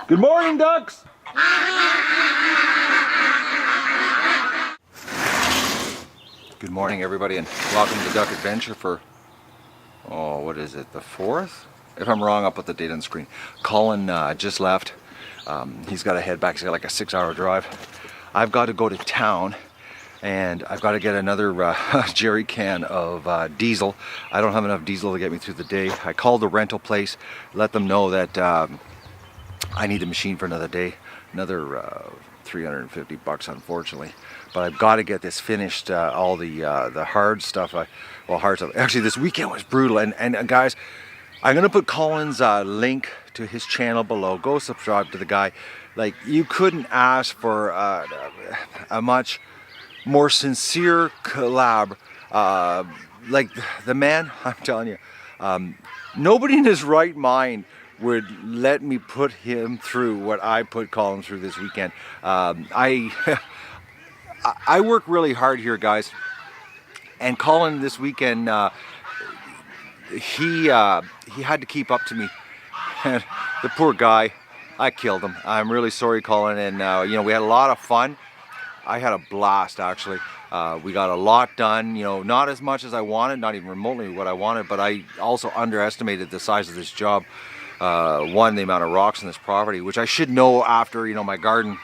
Good morning, ducks! Good morning, everybody, and welcome to Duck Adventure for, oh, what is it, the 4th? If I'm wrong, I'll put the date on the screen. Colin just left. He's got to head back. He's got like a 6-hour drive. I've got to go to town, and I've got to get another jerry can of diesel. I don't have enough diesel to get me through the day. I called the rental place, let them know that I need a machine for another day, another 350 bucks, unfortunately. But I've got to get this finished, all the hard stuff. Well, hard stuff. Actually, this weekend was brutal. And guys, I'm gonna put Colin's link to his channel below. Go subscribe to the guy. Like, you couldn't ask for a much more sincere collab. Like the man, I'm telling you, nobody in his right mind would let me put him through what I put Colin through this weekend. I work really hard here, guys, and Colin this weekend, he had to keep up to me. And the poor guy, I killed him. I'm really sorry, Colin, and you know, we had a lot of fun. I had a blast, actually. We got a lot done, you know, not as much as I wanted, not even remotely what I wanted, but I also underestimated the size of this job. One, the amount of rocks in this property, which I should know after, you know, my garden.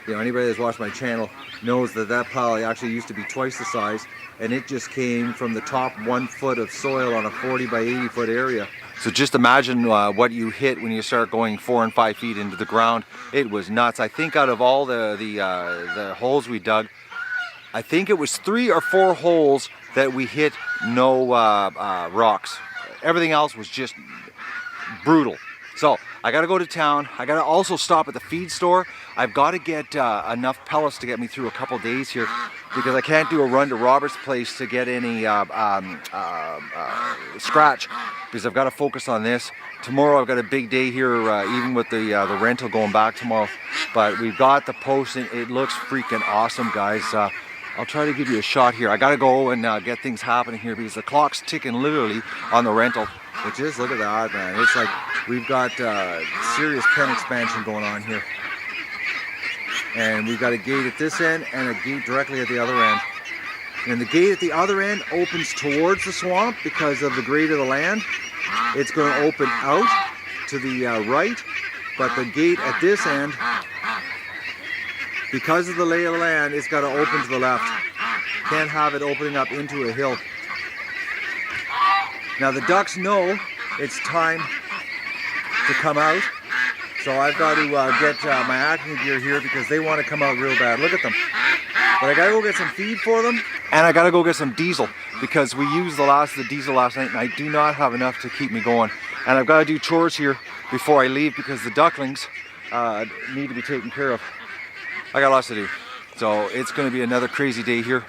You know, anybody that's watched my channel knows that that pile actually used to be twice the size, and it just came from the top 1 foot of soil on a 40 by 80 foot area. So just imagine what you hit when you start going 4 and 5 feet into the ground. It was nuts. I think out of all the holes we dug, I think it was 3 or 4 holes that we hit no rocks. Everything else was just brutal. So I gotta go to town. I gotta also stop at the feed store. I've got to get enough pellets to get me through a couple days here, because I can't do a run to Robert's place to get any scratch, because I've got to focus on this. Tomorrow I've got a big day here, even with the rental going back tomorrow. But we've got the post, and it looks freaking awesome, guys. I'll try to give you a shot here. I gotta go and get things happening here, because the clock's ticking literally on the rental. But just look at that, man. It's like we've got serious pen expansion going on here. And we've got a gate at this end and a gate directly at the other end. And the gate at the other end opens towards the swamp because of the grade of the land. It's going to open out to the right, but the gate at this end, because of the lay of the land, it's got to open to the left. Can't have it opening up into a hill. Now the ducks know it's time to come out, so I've got to get my acne gear here, because they want to come out real bad. Look at them. But I gotta go get some feed for them, and I gotta go get some diesel, because we used the diesel last night, and I do not have enough to keep me going. And I've got to do chores here before I leave, because the ducklings need to be taken care of. I got lots to do, so it's going to be another crazy day here,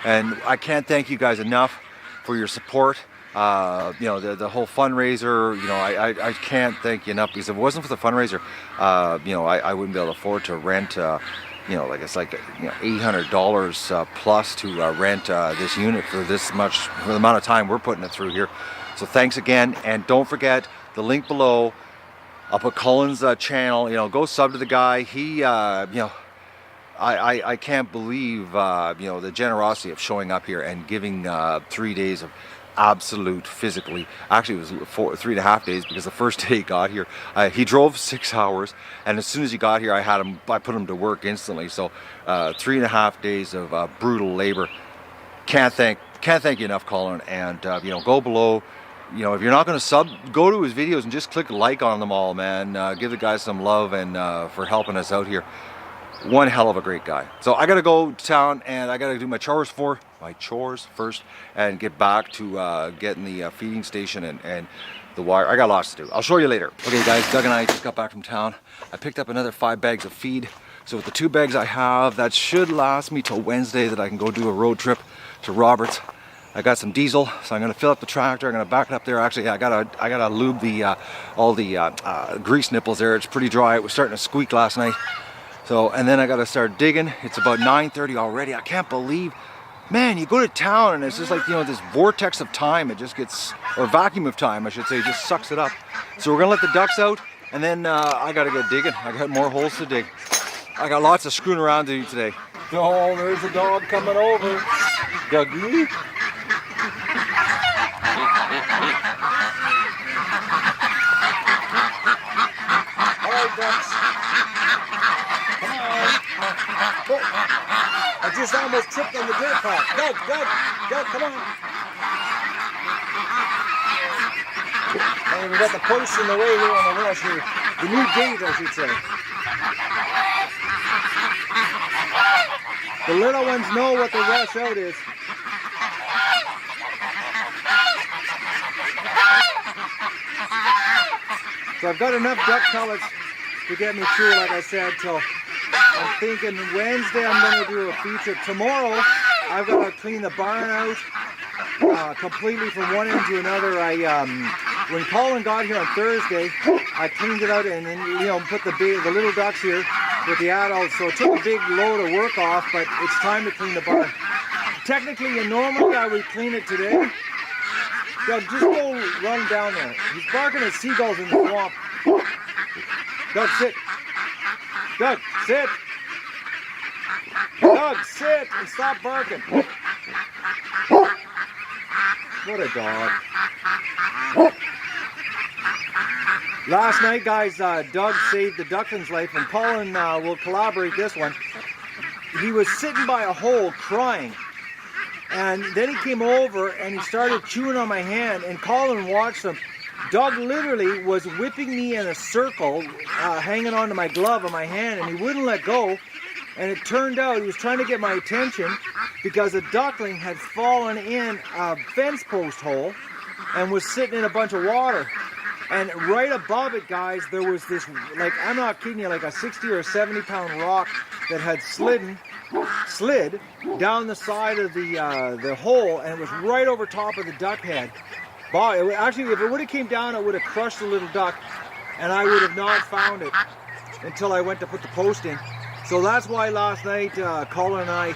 and I can't thank you guys enough for your support. You know, the whole fundraiser, you know, I can't thank you enough, because if it wasn't for the fundraiser, you know, I wouldn't be able to afford to rent, you know, like it's like, you know, $800 plus to rent this unit for this much, for the amount of time we're putting it through here. So thanks again, and don't forget the link below. I'll put Colin's channel. You know, go sub to the guy. He, you know, I can't believe, you know, the generosity of showing up here and giving 3 days of absolute physically, actually it was 3.5 days, because the first day he got here, he drove 6 hours, and as soon as he got here, I put him to work instantly. So 3.5 days of brutal labor. Can't thank you enough, Colin. And you know, go below. You know, if you're not going to sub, go to his videos and just click like on them all, man. Give the guy some love, and for helping us out here. One hell of a great guy. So I gotta go to town, and I gotta do my chores first, and get back to getting the feeding station and the wire. I got lots to do. I'll show you later. Okay guys, Doug and I just got back from town. I picked up another 5 bags of feed. So with the 2 bags I have, that should last me till Wednesday, that I can go do a road trip to Roberts. I got some diesel, so I'm gonna fill up the tractor. I'm gonna back it up there. Actually, I gotta lube the all the grease nipples there. It's pretty dry. It was starting to squeak last night. So, and then I gotta start digging. It's about 9:30 already. I can't believe, man, you go to town and it's just like, you know, this vortex of time. It just gets, or vacuum of time, I should say, just sucks it up. So we're gonna let the ducks out, And then I gotta get digging. I got more holes to dig. I got lots of screwing around to do today. Oh, there's a dog coming over. Dougie. All right, ducks. Come on. Oh, I just almost tripped on the dirt pile. Doug, come on. And we got the post in the way here on the rush here. The new gate, I should say. The little ones know what the rush out is. So I've got enough duck pellets to get me through, like I said, till I'm thinking Wednesday I'm going to do a feature. Tomorrow I've got to clean the barn out completely from one end to another. When Colin got here on Thursday, I cleaned it out and then put the little ducks here with the adults. So it took a big load of work off, but it's time to clean the barn. Technically and normally I would clean it today. Doug, just go run down there. He's barking at seagulls in the swamp. Doug, sit. Doug, sit. Doug, sit and stop barking. What a dog. Last night, guys, Doug saved the duckling's life, and Colin will collaborate this one. He was sitting by a hole crying. And then he came over and he started chewing on my hand, and Colin watched him. Doug literally was whipping me in a circle, hanging onto my glove on my hand, and he wouldn't let go. And it turned out he was trying to get my attention because a duckling had fallen in a fence post hole and was sitting in a bunch of water. And right above it, guys, there was this, like, I'm not kidding you, like a 60 or 70 pound rock that had slid down the side of the hole, and it was right over top of the duck head. Actually, if it would have came down, it would have crushed the little duck, and I would have not found it until I went to put the post in. So that's why last night Colin and I,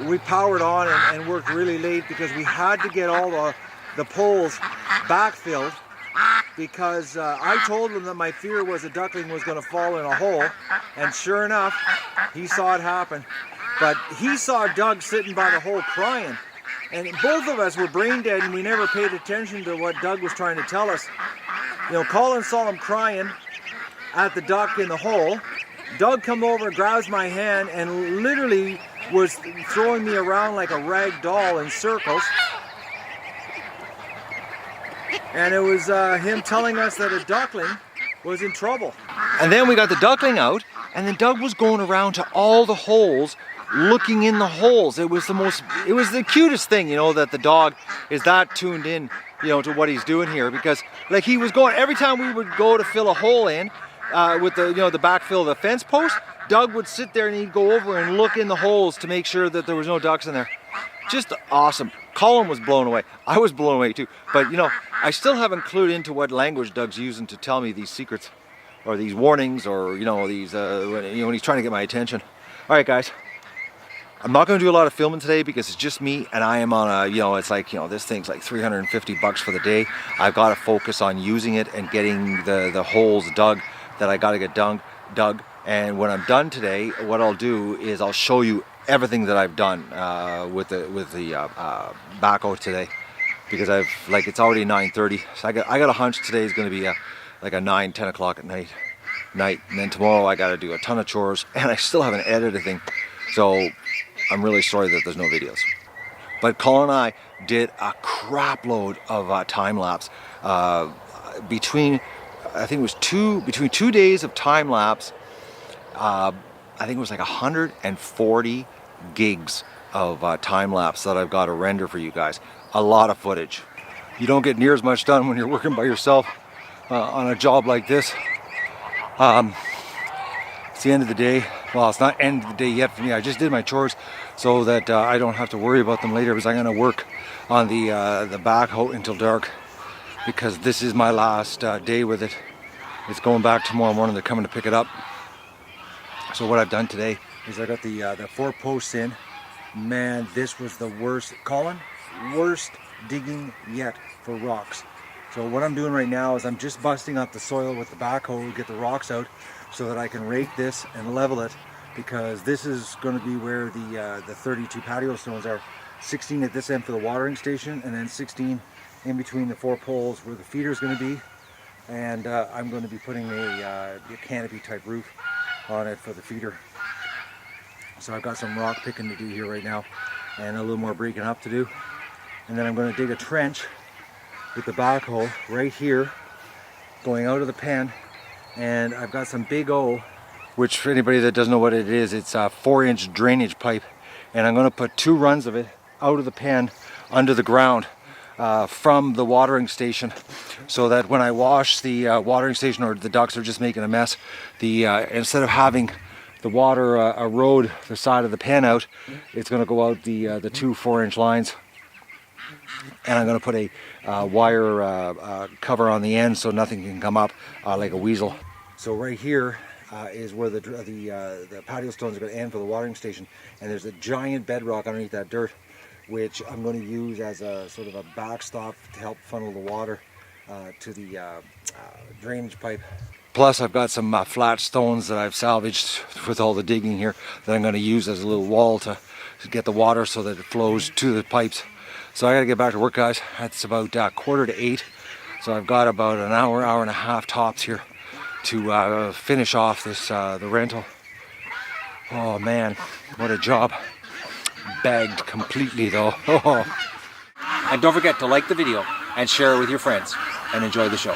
we powered on and worked really late, because we had to get all the poles backfilled, because I told him that my fear was a duckling was going to fall in a hole, and sure enough, he saw it happen. But he saw Doug sitting by the hole crying, and both of us were brain dead, and we never paid attention to what Doug was trying to tell us. Colin saw him crying at the duck in the hole. Doug come over, grabs my hand, and literally was throwing me around like a rag doll in circles. And it was him telling us that a duckling was in trouble. And then we got the duckling out, and then Doug was going around to all the holes, looking in the holes. It was the cutest thing, that the dog is that tuned in, to what he's doing here, because like he was going, every time we would go to fill a hole in, with the backfill of the fence post, Doug would sit there and he'd go over and look in the holes to make sure that there was no ducks in there. Just awesome. Colin was blown away. I was blown away too. But I still haven't clued into what language Doug's using to tell me these secrets, or these warnings, or these when he's trying to get my attention. All right, guys. I'm not going to do a lot of filming today because it's just me, and I am on a, it's like, this thing's like $350 for the day. I've got to focus on using it and getting the holes dug that I got to get dug. And when I'm done today, what I'll do is I'll show you everything that I've done with the backhoe today, because it's already 9:30, so I got a hunch today is going to be like a 9-10 o'clock at night, and then tomorrow I got to do a ton of chores, and I still haven't edited a thing, so I'm really sorry that there's no videos. But Colin and I did a crap load of time lapse between 2 days of time lapse. I think it was like 140 gigs of time lapse that I've got to render for you guys. A lot of footage. You don't get near as much done when you're working by yourself on a job like this. It's the end of the day. Well, it's not end of the day yet for me. I just did my chores so that I don't have to worry about them later, because I'm going to work on the backhoe until dark, because this is my last day with it. It's going back tomorrow morning. They're coming to pick it up. So what I've done today is I got the 4 posts in. Man, this was the worst, Colin, worst digging yet for rocks. So what I'm doing right now is I'm just busting up the soil with the backhoe to get the rocks out so that I can rake this and level it, because this is going to be where the 32 patio stones are. 16 at this end for the watering station, and then 16 in between the 4 poles where the feeder is going to be. And I'm going to be putting a canopy type roof on it for the feeder. So I've got some rock picking to do here right now, and a little more breaking up to do. And then I'm going to dig a trench with the backhoe right here, going out of the pen. And I've got some big O, which for anybody that doesn't know what it is, it's a 4-inch drainage pipe. And I'm going to put 2 runs of it out of the pen under the ground from the watering station, so that when I wash the watering station, or the ducks are just making a mess, instead of having the water erode the side of the pen out, it's going to go out the 2 4-inch lines. And I'm going to put a wire cover on the end so nothing can come up like a weasel. So right here is where the patio stones are going to end for the watering station, and there's a giant bedrock underneath that dirt, which I'm going to use as a sort of a backstop to help funnel the water to the drainage pipe. Plus I've got some flat stones that I've salvaged with all the digging here that I'm going to use as a little wall to get the water so that it flows to the pipes. So I got to get back to work, guys. It's about 7:45, so I've got about an hour, hour and a half tops here to finish off this the rental. Oh man, what a job. Bagged completely though. And don't forget to like the video and share it with your friends, and enjoy the show.